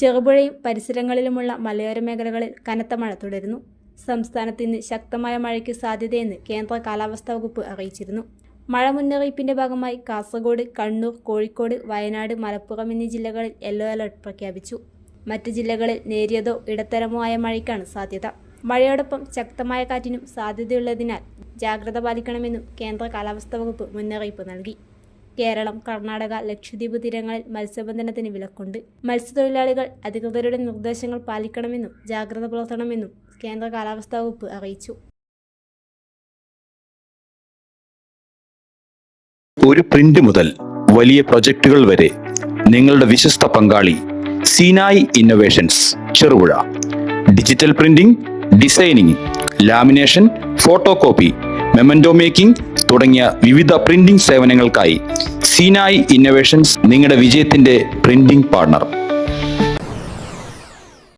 ചെറുപുഴയും പരിസരങ്ങളിലുമുള്ള മലയോര മേഖലകളിൽ കനത്ത മഴ തുടരുന്നു. സംസ്ഥാനത്ത് ഇന്ന് ശക്തമായ മഴയ്ക്ക് സാധ്യതയെന്ന് കേന്ദ്ര കാലാവസ്ഥാ വകുപ്പ് അറിയിച്ചിരുന്നു. മഴ മുന്നറിയിപ്പിന്റെ ഭാഗമായി കാസർഗോഡ്, കണ്ണൂർ, കോഴിക്കോട്, വയനാട്, മലപ്പുറം എന്നീ ജില്ലകളിൽ യെല്ലോ അലർട്ട് പ്രഖ്യാപിച്ചു. മറ്റ് ജില്ലകളിൽ നേരിയതോ ഇടത്തരമോ ആയ മഴയ്ക്കാണ് സാധ്യത. മഴയോടൊപ്പം ശക്തമായ കാറ്റിനും സാധ്യതയുള്ളതിനാൽ ജാഗ്രത പാലിക്കണമെന്നും കേന്ദ്ര കാലാവസ്ഥാ വകുപ്പ് മുന്നറിയിപ്പ് നൽകി. കേരളം, കർണാടക, ലക്ഷദ്വീപ് തീരങ്ങളിൽ മത്സ്യബന്ധനത്തിന് വിലക്കുണ്ട്. മത്സ്യത്തൊഴിലാളികൾ അധികൃതരുടെ നിർദ്ദേശങ്ങൾ പാലിക്കണമെന്നും ജാഗ്രത പുലർത്തണമെന്നും കേന്ദ്ര കാലാവസ്ഥാ വകുപ്പ് അറിയിച്ചു. ഒരു പ്രിന്റ് മുതൽ വലിയ പ്രൊജക്ടുകൾ വരെ നിങ്ങളുടെ വിശ്വസ്ത പങ്കാളി Sinai innovations Cherupuzha. Digital printing, designing, lamination, photo copy, memento making തുടങ്ങിയ വിവിധ പ്രിന്റിംഗ് സേവനങ്ങൾക്കായി സീനായ് ഇന്നോവേഷൻസ് നിങ്ങളുടെ വിജയത്തിന്റെ പ്രിന്റിംഗ് പാർട്ണർ.